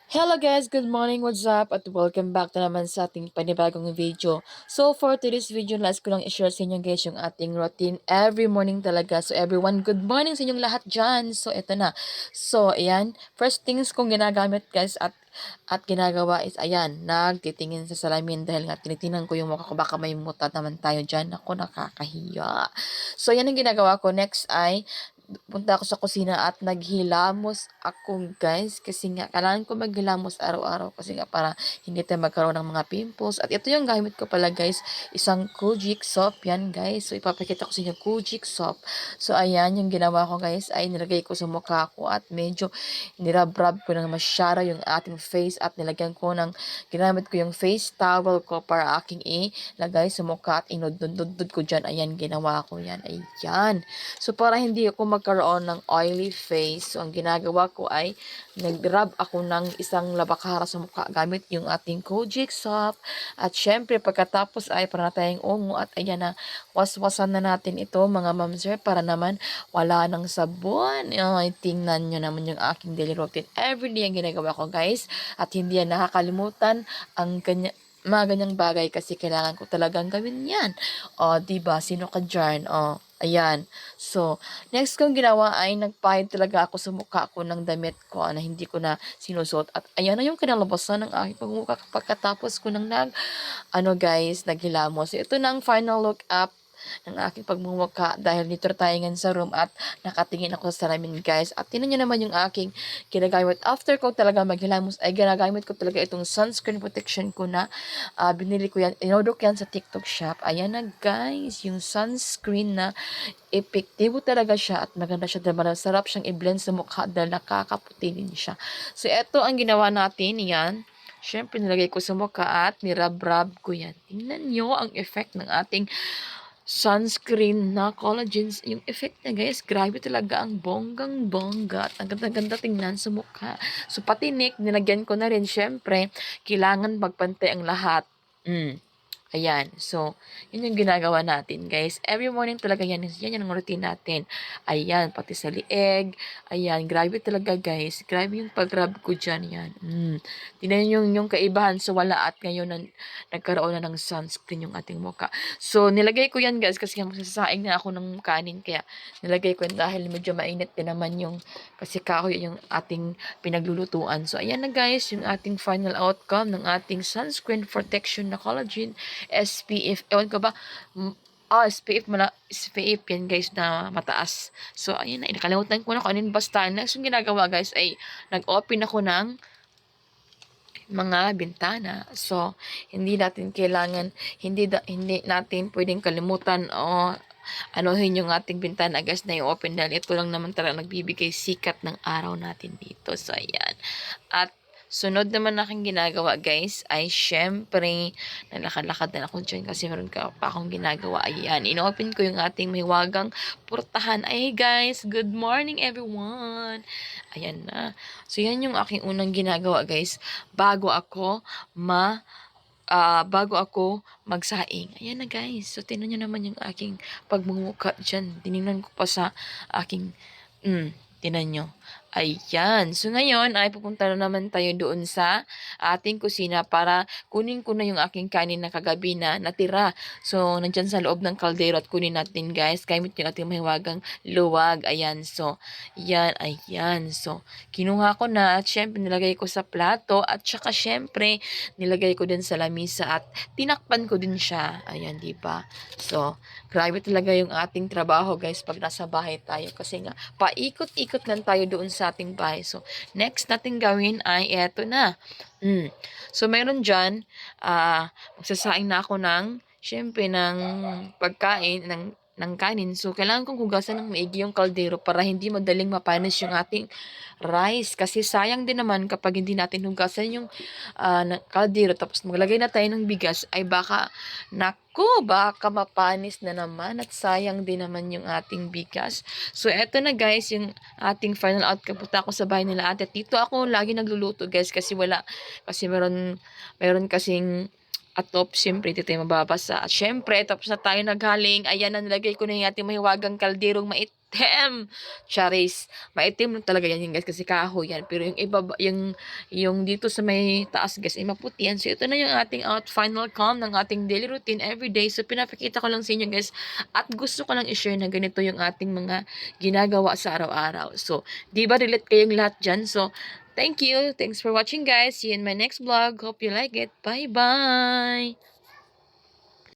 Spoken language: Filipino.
Hello guys, good morning, what's up? At welcome back na naman sa ating panibagong video. So for today's video, last ko lang i-share sa inyo guys yung ating routine every morning talaga. So everyone, good morning sa inyong lahat dyan. So ito na. So ayan, first things kong ginagamit guys at ginagawa is ayan, nagtitingin sa salamin dahil nga tinitingnan ko yung mukha ko, baka may muta naman tayo dyan. Ako, nakakahiya. So yan ang ginagawa ko. Next ay punta ako sa kusina at naghilamos ako guys, kasi nga kailangan ko maghilamos araw-araw kasi nga para hindi tayo magkaroon ng mga pimples. At ito yung gamit ko pala guys, isang Kojic soap yan guys. So ipapakita ko sa inyo Kojic soap. So ayan yung ginawa ko guys, ay nilagay ko sa mukha ko at medyo nirabrab ko ng masyara yung ating face at nilagyan ko ng, ginamit ko yung face towel ko para aking ilagay sa mukha at inudod ko dyan. Ayan, ginawa ko yan. Ayan. So, para hindi ako magkaroon ng oily face, so ang ginagawa ko ay nag-rub ako ng isang labakara sa mukha gamit yung ating Kojic soap. At syempre, pagkatapos ay para na tayong ungo at ayan na, waswasan na natin ito mga mamsir para naman wala ng sabon. Ay, tingnan nyo naman yung aking daily routine. Everyday ang ginagawa ko guys at hindi yan nakakalimutan ang kanya mga ganyang bagay kasi kailangan ko talagang gawin yan. O, diba? Sino ka dyan? O, ayan. So, next kong ginawa ay nagpahid talaga ako sa mukha ko ng damit ko na hindi ko na sinusot. At ayan na yung kinalabasan ng aking pagmumukha pagkatapos ko ng guys, naghilamos. So, ito na ang final look up ng aking pagmumukha dahil dito tayo ngayon sa room at nakatingin ako sa salamin guys. At tinan nyo naman yung aking ginagamit. After ko talaga maghilamos ay ginagamit ko talaga itong sunscreen protection ko na binili ko yan. Inorder ko yan sa TikTok shop. Ayan na guys, yung sunscreen na epektibo talaga siya at maganda siya dahil masarap siyang i-blend sa mukha dahil nakakaputi din siya. So, ito ang ginawa natin. Yan. Siyempre, nilagay ko sa mukha at nirab-rab ko yan. Tingnan nyo ang effect ng ating sunscreen na collagen. Yung effect niya guys, grabe talaga, ang bonggang-bongga at ang ganda-ganda tingnan sa mukha. So, pati neck, nilagyan ko na rin. Siyempre, kailangan magpantay ang lahat. Ayan. So, yun yung ginagawa natin, guys. Every morning talaga yan. Yan yung routine natin. Ayan, pati sa lieg. Ayan, grabe talaga, guys. Grabe yung pag-rub ko dyan. Yan. Tingnan yung kaibahan. So, wala at ngayon nagkaroon na ng sunscreen yung ating mukha. So, nilagay ko yan, guys, kasi magsasaing na ako ng kanin. Kaya, nilagay ko yan dahil medyo mainit din naman yung, kasi kahoy yung ating pinaglulutuan. So, ayan na, guys, yung ating final outcome ng ating sunscreen protection na collagen SPF, ewan ko ba, SPF, SPF yan guys na mataas. So, ayun na, nakalimutan ko na kung anong basta. Next yung ginagawa guys ay nag-open ako ng mga bintana. So, hindi natin kailangan, hindi natin pwedeng kalimutan o anuhin yung ating bintana guys na i-open dahil ito lang naman talaga nagbibigay sikat ng araw natin dito. So, ayan. At sunod naman aking ginagawa guys ay syempre nalakad-lakad na ako dyan kasi meron pa akong ginagawa. Ayan, inopen ko yung ating mahiwagang portahan. Ay guys, good morning everyone. Ayan na. So yan yung aking unang ginagawa guys bago ako magsaing. Ayan na guys. So tingnan nyo naman yung aking pagmumukha dyan. Tinignan ko pa sa aking tinan nyo. Ayan. So, ngayon ay pupunta na naman tayo doon sa ating kusina para kunin ko na yung aking kanin na kagabi na natira. So, nandyan sa loob ng kaldero at kunin natin guys. Gamit yung ating mahiwagang luwag. Ayan. So, yan. Ayan. So, kinuha ko na at syempre nilagay ko sa plato at saka syempre nilagay ko din sa lamisa at tinakpan ko din siya. Ayan, diba? So, grabe talaga yung ating trabaho guys pag nasa bahay tayo kasi nga paikot-ikot lang tayo doon sa ating bahay. So, next natin gawin ay eto na. So, meron dyan, magsasaing na ako ng, syempre, ng pagkain, ng kanin. So, kailangan kong hugasan ng maigi yung kaldero para hindi madaling mapanis yung ating rice. Kasi sayang din naman kapag hindi natin hugasan yung kaldero tapos maglagay na tayo ng bigas ay baka mapanis na naman at sayang din naman yung ating bigas. So, eto na guys, yung ating final outcome. Punta ako sa bahay nila ate. Dito ako lagi nagluluto guys kasi meron kasing atop, syempre, dito tayo mababasa. At syempre, tapos na tayo naghaling. Ayan, nilagay ko na yung ating mahiwagang kalderong Damn! Charis. Maitim lang talaga yan guys kasi kahoy yan. Pero yung iba, yung dito sa may taas guys ay maputi yan. So ito na yung ating final calm ng ating daily routine everyday. So pinapakita ko lang sa inyo guys at gusto ko lang i-share na ganito yung ating mga ginagawa sa araw-araw. So di ba relate kayong lahat dyan? So thank you. Thanks for watching guys. See you in my next vlog. Hope you like it. Bye-bye!